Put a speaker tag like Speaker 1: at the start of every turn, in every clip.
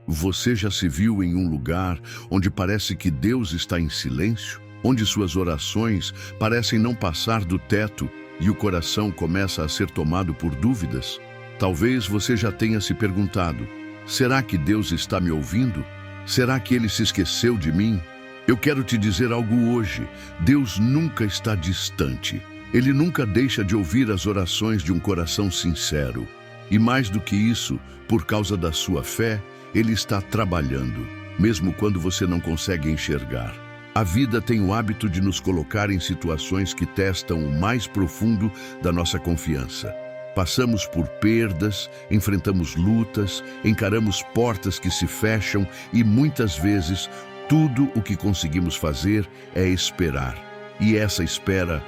Speaker 1: Você já se viu em um lugar onde parece que Deus está em silêncio? Onde suas orações parecem não passar do teto e o coração começa a ser tomado por dúvidas? Talvez você já tenha se perguntado: será que Deus está me ouvindo? Será que Ele se esqueceu de mim? Eu quero te dizer algo hoje. Deus nunca está distante. Ele nunca deixa de ouvir as orações de um coração sincero. E mais do que isso, por causa da sua fé, Ele está trabalhando, mesmo quando você não consegue enxergar. A vida tem o hábito de nos colocar em situações que testam o mais profundo da nossa confiança. Passamos por perdas, enfrentamos lutas, encaramos portas que se fecham e muitas vezes tudo o que conseguimos fazer é esperar. E essa espera,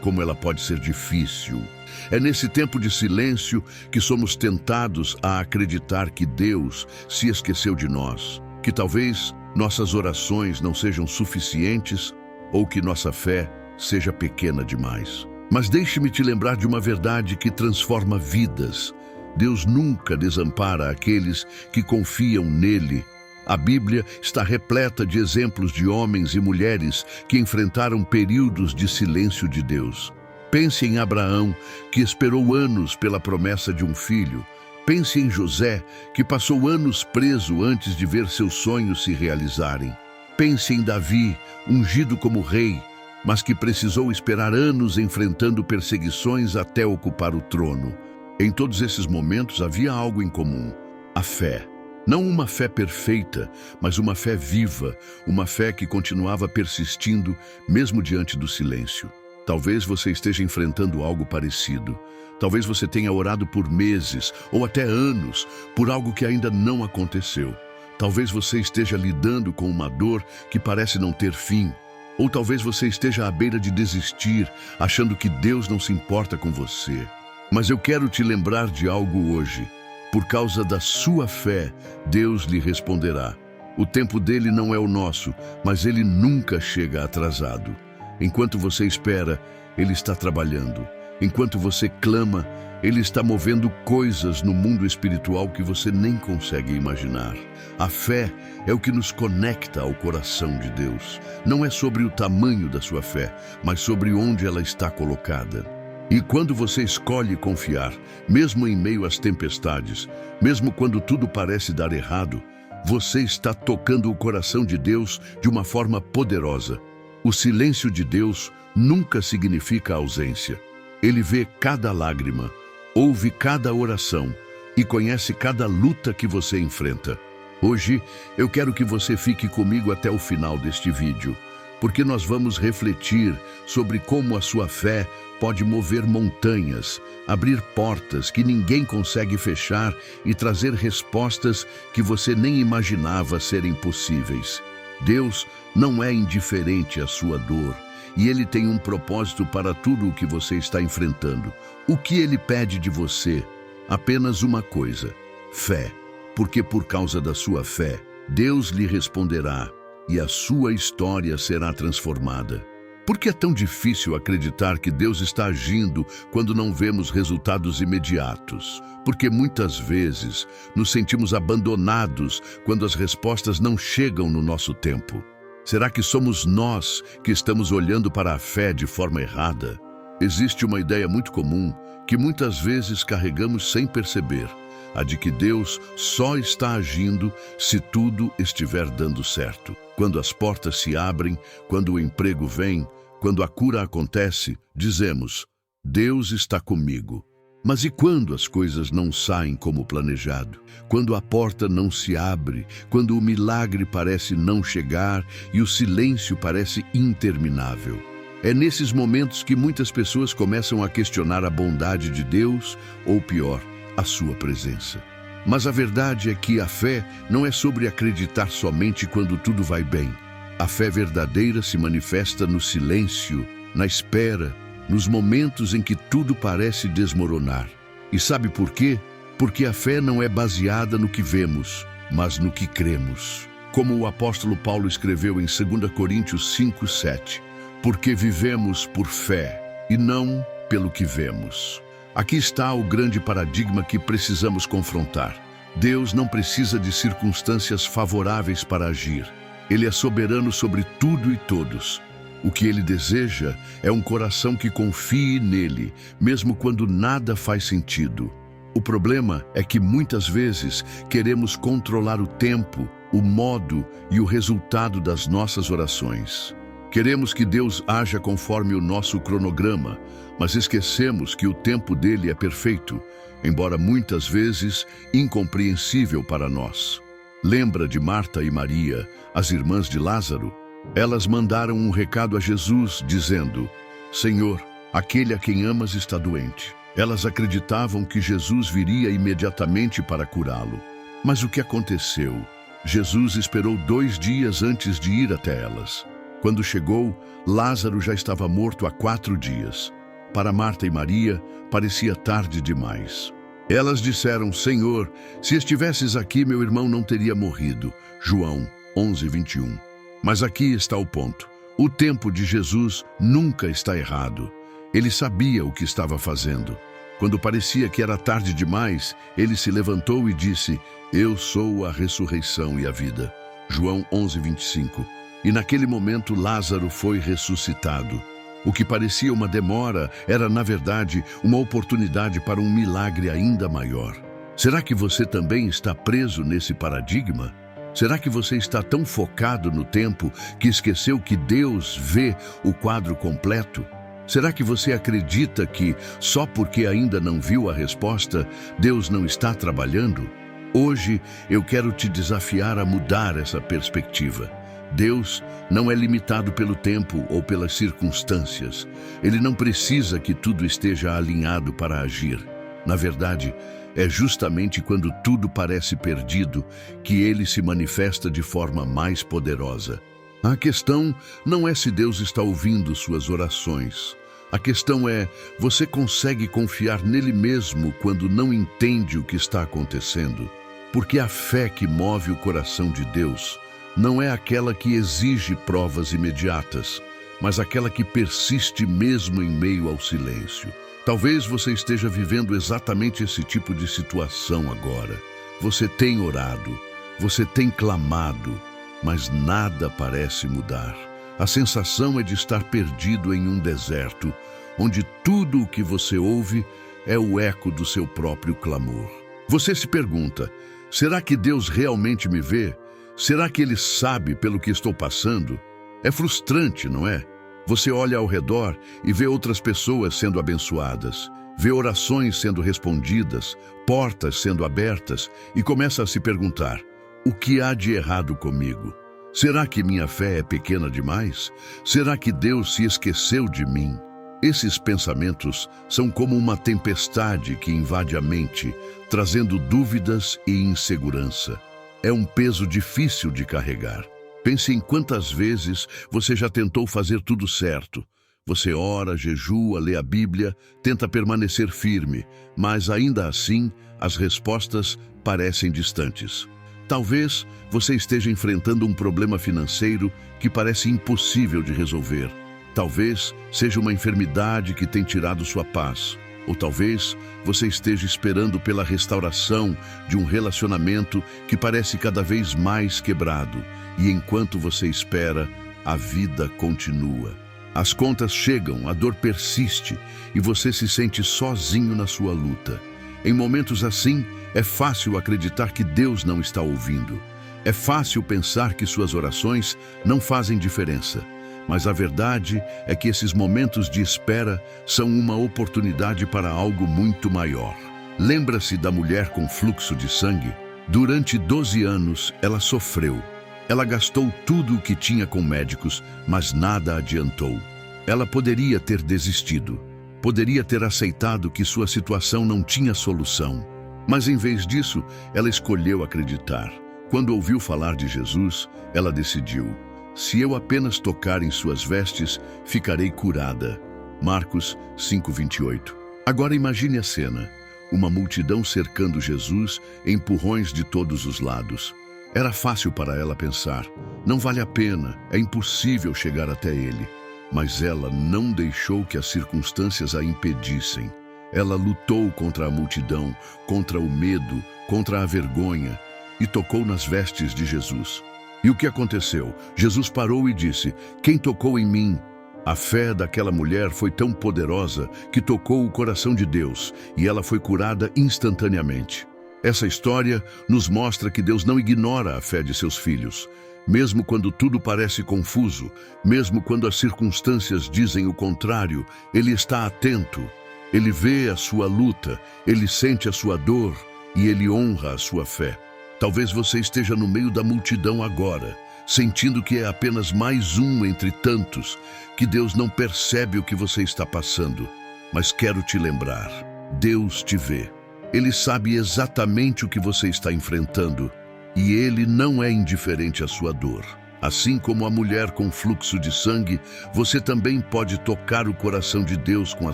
Speaker 1: como ela pode ser difícil. É nesse tempo de silêncio que somos tentados a acreditar que Deus se esqueceu de nós, que talvez nossas orações não sejam suficientes ou que nossa fé seja pequena demais. Mas deixe-me te lembrar de uma verdade que transforma vidas. Deus nunca desampara aqueles que confiam nele. A Bíblia está repleta de exemplos de homens e mulheres que enfrentaram períodos de silêncio de Deus. Pense em Abraão, que esperou anos pela promessa de um filho. Pense em José, que passou anos preso antes de ver seus sonhos se realizarem. Pense em Davi, ungido como rei, mas que precisou esperar anos enfrentando perseguições até ocupar o trono. Em todos esses momentos havia algo em comum: a fé. Não uma fé perfeita, mas uma fé viva, uma fé que continuava persistindo mesmo diante do silêncio. Talvez você esteja enfrentando algo parecido. Talvez você tenha orado por meses ou até anos por algo que ainda não aconteceu. Talvez você esteja lidando com uma dor que parece não ter fim. Ou talvez você esteja à beira de desistir, achando que Deus não se importa com você. Mas eu quero te lembrar de algo hoje. Por causa da sua fé, Deus lhe responderá. O tempo dele não é o nosso, mas ele nunca chega atrasado. Enquanto você espera, Ele está trabalhando. Enquanto você clama, Ele está movendo coisas no mundo espiritual que você nem consegue imaginar. A fé é o que nos conecta ao coração de Deus. Não é sobre o tamanho da sua fé, mas sobre onde ela está colocada. E quando você escolhe confiar, mesmo em meio às tempestades, mesmo quando tudo parece dar errado, você está tocando o coração de Deus de uma forma poderosa. O silêncio de Deus nunca significa ausência. Ele vê cada lágrima, ouve cada oração e conhece cada luta que você enfrenta. Hoje, eu quero que você fique comigo até o final deste vídeo, porque nós vamos refletir sobre como a sua fé pode mover montanhas, abrir portas que ninguém consegue fechar e trazer respostas que você nem imaginava serem possíveis. Deus não é indiferente à sua dor, e Ele tem um propósito para tudo o que você está enfrentando. O que Ele pede de você? Apenas uma coisa: fé. Porque por causa da sua fé, Deus lhe responderá e a sua história será transformada. Por que é tão difícil acreditar que Deus está agindo quando não vemos resultados imediatos? Porque muitas vezes nos sentimos abandonados quando as respostas não chegam no nosso tempo. Será que somos nós que estamos olhando para a fé de forma errada? Existe uma ideia muito comum que muitas vezes carregamos sem perceber: a de que Deus só está agindo se tudo estiver dando certo. Quando as portas se abrem, quando o emprego vem, quando a cura acontece, dizemos: Deus está comigo. Mas e quando as coisas não saem como planejado? Quando a porta não se abre, quando o milagre parece não chegar e o silêncio parece interminável? É nesses momentos que muitas pessoas começam a questionar a bondade de Deus, ou pior, a sua presença. Mas a verdade é que a fé não é sobre acreditar somente quando tudo vai bem. A fé verdadeira se manifesta no silêncio, na espera, nos momentos em que tudo parece desmoronar. E sabe por quê? Porque a fé não é baseada no que vemos, mas no que cremos. Como o apóstolo Paulo escreveu em 2 Coríntios 5:7, porque vivemos por fé e não pelo que vemos. Aqui está o grande paradigma que precisamos confrontar. Deus não precisa de circunstâncias favoráveis para agir. Ele é soberano sobre tudo e todos. O que ele deseja é um coração que confie nele, mesmo quando nada faz sentido. O problema é que muitas vezes queremos controlar o tempo, o modo e o resultado das nossas orações. Queremos que Deus haja conforme o nosso cronograma, mas esquecemos que o tempo dele é perfeito, embora muitas vezes incompreensível para nós. Lembra de Marta e Maria, as irmãs de Lázaro? Elas mandaram um recado a Jesus, dizendo: Senhor, aquele a quem amas está doente. Elas acreditavam que Jesus viria imediatamente para curá-lo. Mas o que aconteceu? Jesus esperou 2 dias antes de ir até elas. Quando chegou, Lázaro já estava morto há 4 dias. Para Marta e Maria, parecia tarde demais. Elas disseram: Senhor, se estivesses aqui, meu irmão não teria morrido. João 11:21. Mas aqui está o ponto. O tempo de Jesus nunca está errado. Ele sabia o que estava fazendo. Quando parecia que era tarde demais, ele se levantou e disse: Eu sou a ressurreição e a vida. João 11:25. E naquele momento Lázaro foi ressuscitado. O que parecia uma demora era, na verdade, uma oportunidade para um milagre ainda maior. Será que você também está preso nesse paradigma? Será que você está tão focado no tempo que esqueceu que Deus vê o quadro completo? Será que você acredita que, só porque ainda não viu a resposta, Deus não está trabalhando? Hoje eu quero te desafiar a mudar essa perspectiva. Deus não é limitado pelo tempo ou pelas circunstâncias. Ele não precisa que tudo esteja alinhado para agir. Na verdade, é justamente quando tudo parece perdido que ele se manifesta de forma mais poderosa. A questão não é se Deus está ouvindo suas orações. A questão é: você consegue confiar nele mesmo quando não entende o que está acontecendo? Porque a fé que move o coração de Deus não é aquela que exige provas imediatas, mas aquela que persiste mesmo em meio ao silêncio. Talvez você esteja vivendo exatamente esse tipo de situação agora. Você tem orado, você tem clamado, mas nada parece mudar. A sensação é de estar perdido em um deserto, onde tudo o que você ouve é o eco do seu próprio clamor. Você se pergunta: será que Deus realmente me vê? Será que Ele sabe pelo que estou passando? É frustrante, não é? Você olha ao redor e vê outras pessoas sendo abençoadas, vê orações sendo respondidas, portas sendo abertas e começa a se perguntar: o que há de errado comigo? Será que minha fé é pequena demais? Será que Deus se esqueceu de mim? Esses pensamentos são como uma tempestade que invade a mente, trazendo dúvidas e insegurança. É um peso difícil de carregar. Pense em quantas vezes você já tentou fazer tudo certo. Você ora, jejua, lê a Bíblia, tenta permanecer firme, mas ainda assim as respostas parecem distantes. Talvez você esteja enfrentando um problema financeiro que parece impossível de resolver. Talvez seja uma enfermidade que tem tirado sua paz. Ou talvez você esteja esperando pela restauração de um relacionamento que parece cada vez mais quebrado. E enquanto você espera, a vida continua. As contas chegam, a dor persiste e você se sente sozinho na sua luta. Em momentos assim, é fácil acreditar que Deus não está ouvindo. É fácil pensar que suas orações não fazem diferença. Mas a verdade é que esses momentos de espera são uma oportunidade para algo muito maior. Lembra-se da mulher com fluxo de sangue? Durante 12 anos, ela sofreu. Ela gastou tudo o que tinha com médicos, mas nada adiantou. Ela poderia ter desistido. Poderia ter aceitado que sua situação não tinha solução. Mas em vez disso, ela escolheu acreditar. Quando ouviu falar de Jesus, ela decidiu: se eu apenas tocar em suas vestes, ficarei curada. Marcos 5:28. Agora imagine a cena. Uma multidão cercando Jesus, empurrões de todos os lados. Era fácil para ela pensar: não vale a pena, é impossível chegar até ele. Mas ela não deixou que as circunstâncias a impedissem. Ela lutou contra a multidão, contra o medo, contra a vergonha e tocou nas vestes de Jesus. E o que aconteceu? Jesus parou e disse: "Quem tocou em mim?" A fé daquela mulher foi tão poderosa que tocou o coração de Deus e ela foi curada instantaneamente. Essa história nos mostra que Deus não ignora a fé de seus filhos. Mesmo quando tudo parece confuso, mesmo quando as circunstâncias dizem o contrário, Ele está atento. Ele vê a sua luta, Ele sente a sua dor e Ele honra a sua fé. Talvez você esteja no meio da multidão agora, sentindo que é apenas mais um entre tantos, que Deus não percebe o que você está passando. Mas quero te lembrar, Deus te vê. Ele sabe exatamente o que você está enfrentando e Ele não é indiferente à sua dor. Assim como a mulher com fluxo de sangue, você também pode tocar o coração de Deus com a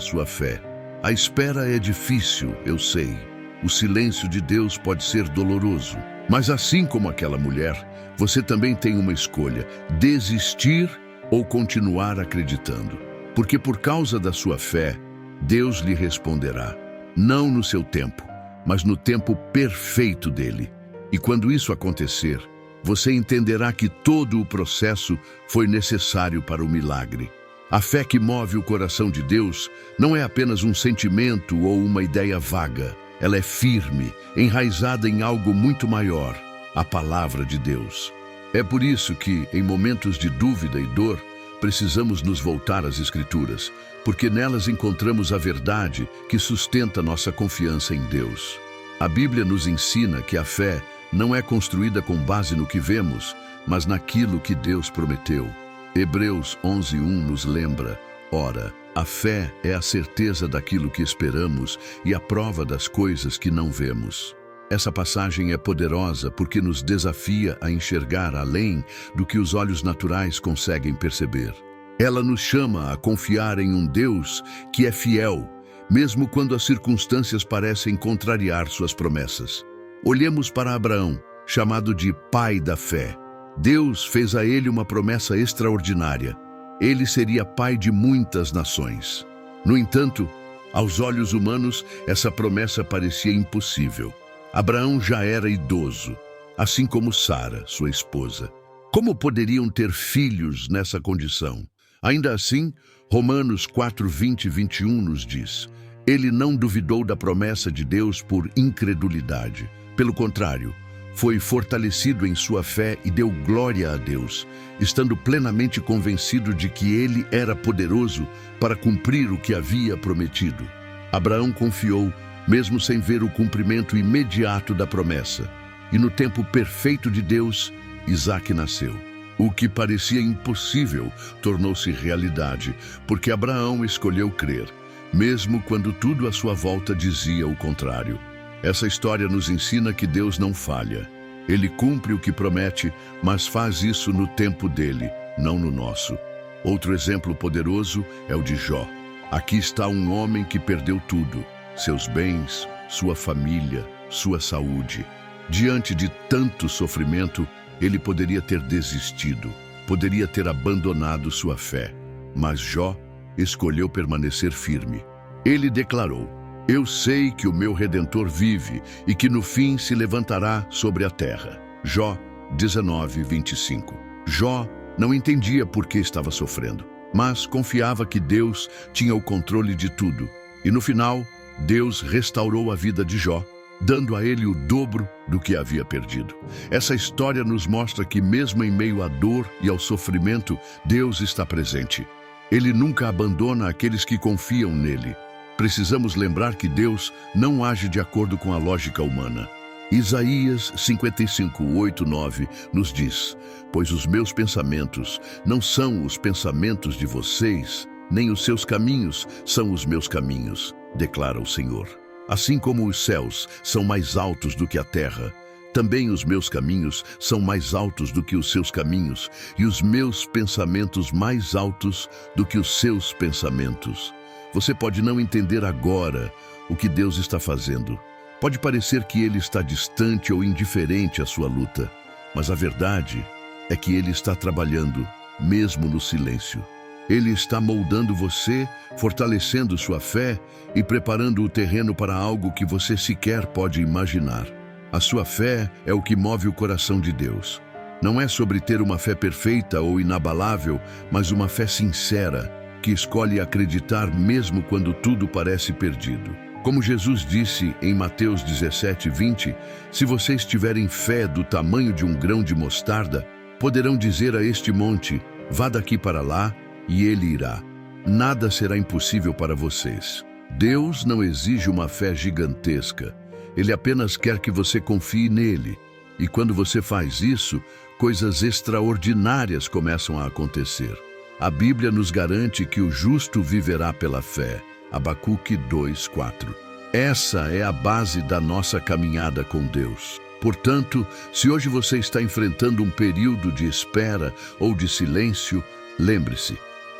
Speaker 1: sua fé. A espera é difícil, eu sei. O silêncio de Deus pode ser doloroso. Mas assim como aquela mulher, você também tem uma escolha: desistir ou continuar acreditando. Porque por causa da sua fé, Deus lhe responderá. Não no seu tempo, mas no tempo perfeito dele. E quando isso acontecer, você entenderá que todo o processo foi necessário para o milagre. A fé que move o coração de Deus não é apenas um sentimento ou uma ideia vaga. Ela é firme, enraizada em algo muito maior, a palavra de Deus. É por isso que, em momentos de dúvida e dor, precisamos nos voltar às Escrituras, porque nelas encontramos a verdade que sustenta nossa confiança em Deus. A Bíblia nos ensina que a fé não é construída com base no que vemos, mas naquilo que Deus prometeu. Hebreus 11:1 nos lembra: ora, a fé é a certeza daquilo que esperamos e a prova das coisas que não vemos. Essa passagem é poderosa porque nos desafia a enxergar além do que os olhos naturais conseguem perceber. Ela nos chama a confiar em um Deus que é fiel, mesmo quando as circunstâncias parecem contrariar suas promessas. Olhemos para Abraão, chamado de pai da fé. Deus fez a ele uma promessa extraordinária. Ele seria pai de muitas nações. No entanto, aos olhos humanos, essa promessa parecia impossível. Abraão já era idoso, assim como Sara, sua esposa. Como poderiam ter filhos nessa condição? Ainda assim, Romanos 4:20 e 21 nos diz: ele não duvidou da promessa de Deus por incredulidade. Pelo contrário, foi fortalecido em sua fé e deu glória a Deus, estando plenamente convencido de que Ele era poderoso para cumprir o que havia prometido. Abraão confiou, mesmo sem ver o cumprimento imediato da promessa. E no tempo perfeito de Deus, Isaque nasceu. O que parecia impossível tornou-se realidade, porque Abraão escolheu crer, mesmo quando tudo à sua volta dizia o contrário. Essa história nos ensina que Deus não falha. Ele cumpre o que promete, mas faz isso no tempo dele, não no nosso. Outro exemplo poderoso é o de Jó. Aqui está um homem que perdeu tudo: seus bens, sua família, sua saúde. Diante de tanto sofrimento, ele poderia ter desistido, poderia ter abandonado sua fé. Mas Jó escolheu permanecer firme. Ele declarou: eu sei que o meu Redentor vive e que no fim se levantará sobre a terra. Jó 19:25. Jó não entendia por que estava sofrendo, mas confiava que Deus tinha o controle de tudo. E no final, Deus restaurou a vida de Jó, dando a ele o dobro do que havia perdido. Essa história nos mostra que mesmo em meio à dor e ao sofrimento, Deus está presente. Ele nunca abandona aqueles que confiam nele. Precisamos lembrar que Deus não age de acordo com a lógica humana. Isaías 55:8-9 nos diz: pois os meus pensamentos não são os pensamentos de vocês, nem os seus caminhos são os meus caminhos, declara o Senhor. Assim como os céus são mais altos do que a terra, também os meus caminhos são mais altos do que os seus caminhos, e os meus pensamentos mais altos do que os seus pensamentos. Você pode não entender agora o que Deus está fazendo. Pode parecer que Ele está distante ou indiferente à sua luta, mas a verdade é que Ele está trabalhando, mesmo no silêncio. Ele está moldando você, fortalecendo sua fé e preparando o terreno para algo que você sequer pode imaginar. A sua fé é o que move o coração de Deus. Não é sobre ter uma fé perfeita ou inabalável, mas uma fé sincera, que escolhe acreditar mesmo quando tudo parece perdido. Como Jesus disse em Mateus 17:20, se vocês tiverem fé do tamanho de um grão de mostarda, poderão dizer a este monte, vá daqui para lá, e ele irá. Nada será impossível para vocês. Deus não exige uma fé gigantesca. Ele apenas quer que você confie nele. E quando você faz isso, coisas extraordinárias começam a acontecer. A Bíblia nos garante que o justo viverá pela fé. Abacuque 2:4. Essa é a base da nossa caminhada com Deus. Portanto, se hoje você está enfrentando um período de espera ou de silêncio, lembre-se,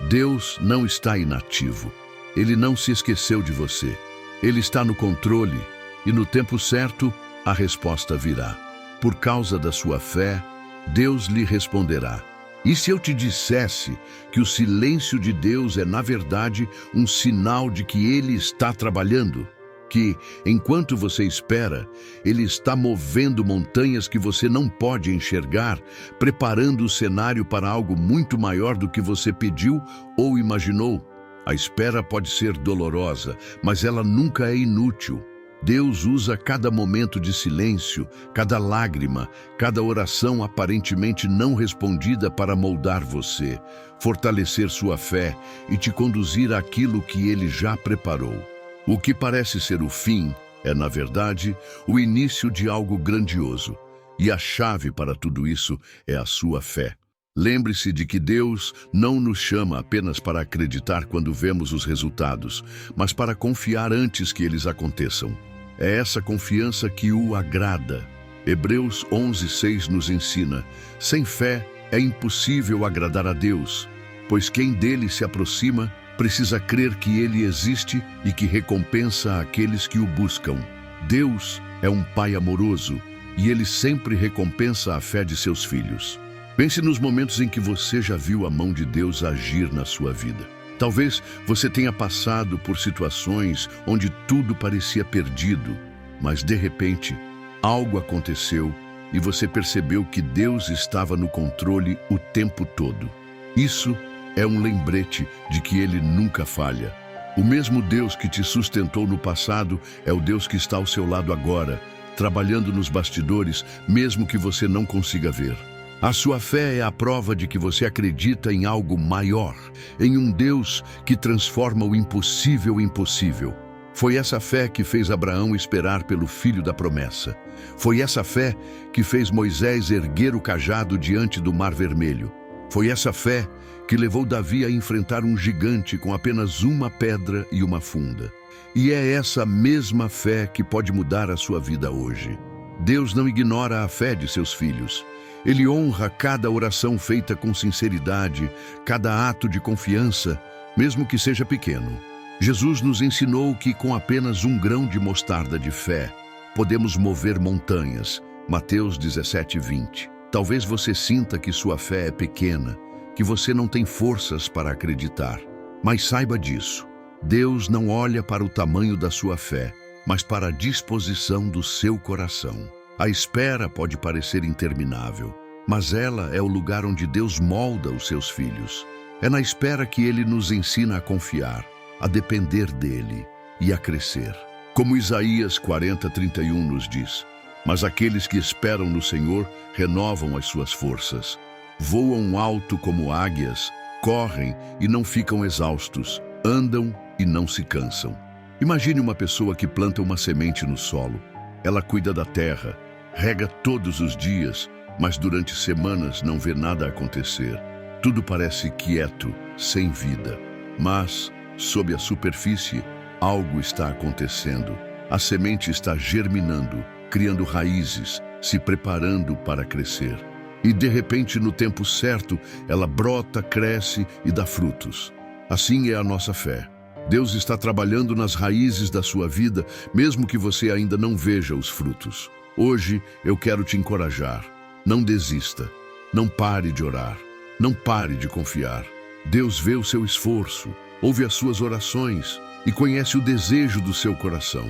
Speaker 1: Deus não está inativo. Ele não se esqueceu de você. Ele está no controle e no tempo certo a resposta virá. Por causa da sua fé, Deus lhe responderá. E se eu te dissesse que o silêncio de Deus é, na verdade, um sinal de que Ele está trabalhando? Que, enquanto você espera, Ele está movendo montanhas que você não pode enxergar, preparando o cenário para algo muito maior do que você pediu ou imaginou? A espera pode ser dolorosa, mas ela nunca é inútil. Deus usa cada momento de silêncio, cada lágrima, cada oração aparentemente não respondida para moldar você, fortalecer sua fé e te conduzir àquilo que Ele já preparou. O que parece ser o fim é, na verdade, o início de algo grandioso. E a chave para tudo isso é a sua fé. Lembre-se de que Deus não nos chama apenas para acreditar quando vemos os resultados, mas para confiar antes que eles aconteçam. É essa confiança que o agrada. Hebreus 11:6 nos ensina: sem fé é impossível agradar a Deus, pois quem dele se aproxima precisa crer que ele existe e que recompensa aqueles que o buscam. Deus é um Pai amoroso e Ele sempre recompensa a fé de seus filhos. Pense nos momentos em que você já viu a mão de Deus agir na sua vida. Talvez você tenha passado por situações onde tudo parecia perdido, mas de repente algo aconteceu e você percebeu que Deus estava no controle o tempo todo. Isso é um lembrete de que Ele nunca falha. O mesmo Deus que te sustentou no passado é o Deus que está ao seu lado agora, trabalhando nos bastidores, mesmo que você não consiga ver. A sua fé é a prova de que você acredita em algo maior, em um Deus que transforma o impossível em possível. Foi essa fé que fez Abraão esperar pelo filho da promessa. Foi essa fé que fez Moisés erguer o cajado diante do Mar Vermelho. Foi essa fé que levou Davi a enfrentar um gigante com apenas uma pedra e uma funda. E é essa mesma fé que pode mudar a sua vida hoje. Deus não ignora a fé de seus filhos. Ele honra cada oração feita com sinceridade, cada ato de confiança, mesmo que seja pequeno. Jesus nos ensinou que com apenas um grão de mostarda de fé, podemos mover montanhas. Mateus 17:20. Talvez você sinta que sua fé é pequena, que você não tem forças para acreditar. Mas saiba disso. Deus não olha para o tamanho da sua fé, mas para a disposição do seu coração. A espera pode parecer interminável, mas ela é o lugar onde Deus molda os seus filhos. É na espera que Ele nos ensina a confiar, a depender dEle e a crescer. Como Isaías 40:31 nos diz: mas aqueles que esperam no Senhor renovam as suas forças. Voam alto como águias, correm e não ficam exaustos, andam e não se cansam. Imagine uma pessoa que planta uma semente no solo. Ela cuida da terra, rega todos os dias, mas durante semanas não vê nada acontecer. Tudo parece quieto, sem vida. Mas, sob a superfície, algo está acontecendo. A semente está germinando, criando raízes, se preparando para crescer. E de repente, no tempo certo, ela brota, cresce e dá frutos. Assim é a nossa fé. Deus está trabalhando nas raízes da sua vida, mesmo que você ainda não veja os frutos. Hoje eu quero te encorajar. Não desista. Não pare de orar. Não pare de confiar. Deus vê o seu esforço, ouve as suas orações e conhece o desejo do seu coração.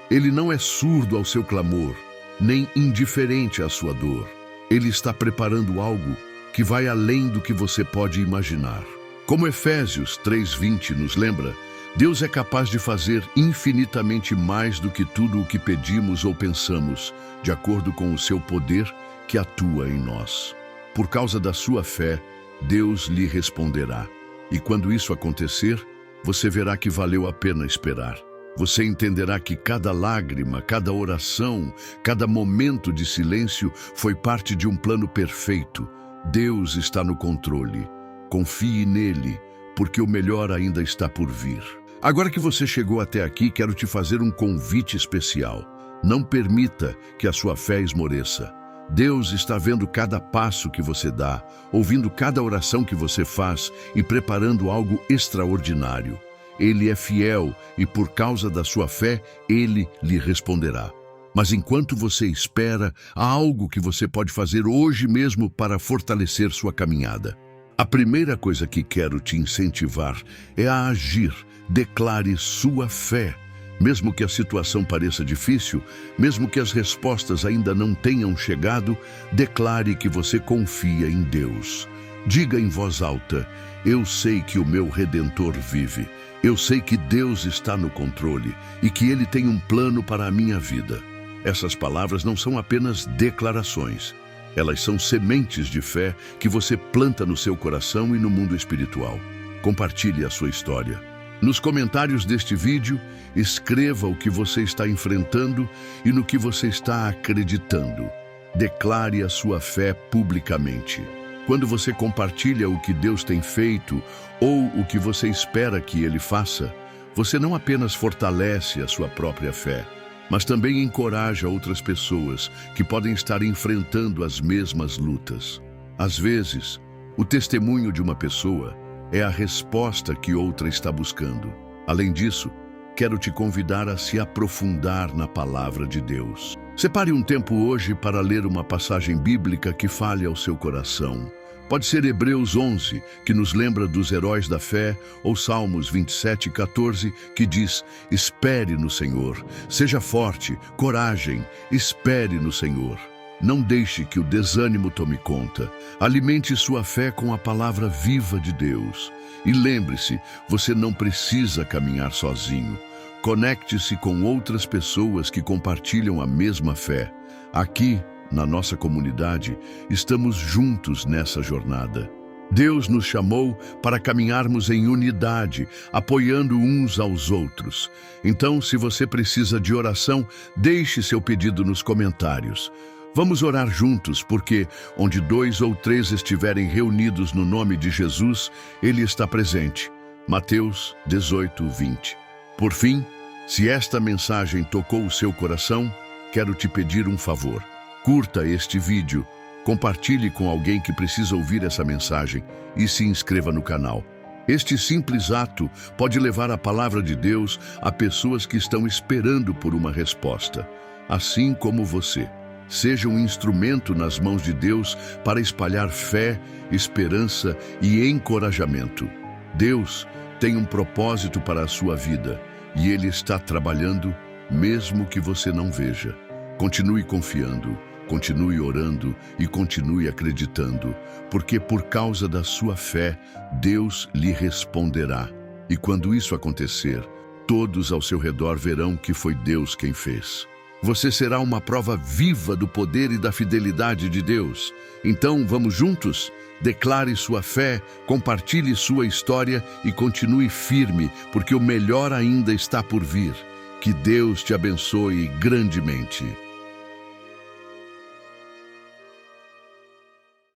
Speaker 1: Ele não é surdo ao seu clamor. nem indiferente à sua dor. Ele está preparando algo que vai além do que você pode imaginar. Como Efésios 3:20 nos lembra, Deus é capaz de fazer infinitamente mais do que tudo o que pedimos ou pensamos, de acordo com o seu poder que atua em nós. Por causa da sua fé, Deus lhe responderá. E quando isso acontecer, você verá que valeu a pena esperar. Você entenderá que cada lágrima, cada oração, cada momento de silêncio foi parte de um plano perfeito. Deus está no controle. Confie nele, porque o melhor ainda está por vir. Agora que você chegou até aqui, quero te fazer um convite especial. Não permita que a sua fé esmoreça. Deus está vendo cada passo que você dá, ouvindo cada oração que você faz e preparando algo extraordinário. Ele é fiel e, por causa da sua fé, Ele lhe responderá. Mas enquanto você espera, há algo que você pode fazer hoje mesmo para fortalecer sua caminhada. A primeira coisa que quero te incentivar é a agir. Declare sua fé. Mesmo que a situação pareça difícil, mesmo que as respostas ainda não tenham chegado, declare que você confia em Deus. Diga em voz alta: eu sei que o meu Redentor vive. Eu sei que Deus está no controle e que Ele tem um plano para a minha vida. Essas palavras não são apenas declarações. Elas são sementes de fé que você planta no seu coração e no mundo espiritual. Compartilhe a sua história. Nos comentários deste vídeo, escreva o que você está enfrentando e no que você está acreditando. Declare a sua fé publicamente. Quando você compartilha o que Deus tem feito ou o que você espera que Ele faça, você não apenas fortalece a sua própria fé, mas também encoraja outras pessoas que podem estar enfrentando as mesmas lutas. Às vezes, o testemunho de uma pessoa é a resposta que outra está buscando. Além disso, quero te convidar a se aprofundar na palavra de Deus. Separe um tempo hoje para ler uma passagem bíblica que fale ao seu coração. Pode ser Hebreus 11, que nos lembra dos heróis da fé, ou Salmos 27:14, que diz: espere no Senhor, seja forte, coragem, espere no Senhor. Não deixe que o desânimo tome conta. Alimente sua fé com a palavra viva de Deus. E lembre-se, você não precisa caminhar sozinho. Conecte-se com outras pessoas que compartilham a mesma fé. Aqui, na nossa comunidade, estamos juntos nessa jornada. Deus nos chamou para caminharmos em unidade, apoiando uns aos outros. Então, se você precisa de oração, deixe seu pedido nos comentários. Vamos orar juntos, porque onde 2 ou 3 estiverem reunidos no nome de Jesus, Ele está presente. Mateus 18:20. Por fim, se esta mensagem tocou o seu coração, quero te pedir um favor. Curta este vídeo, compartilhe com alguém que precisa ouvir essa mensagem e se inscreva no canal. Este simples ato pode levar a palavra de Deus a pessoas que estão esperando por uma resposta, assim como você. Seja um instrumento nas mãos de Deus para espalhar fé, esperança e encorajamento. Deus tem um propósito para a sua vida e Ele está trabalhando mesmo que você não veja. Continue confiando, continue orando e continue acreditando, porque por causa da sua fé, Deus lhe responderá. E quando isso acontecer, todos ao seu redor verão que foi Deus quem fez. Você será uma prova viva do poder e da fidelidade de Deus. Então, vamos juntos? Declare sua fé, compartilhe sua história e continue firme, porque o melhor ainda está por vir. Que Deus te abençoe grandemente.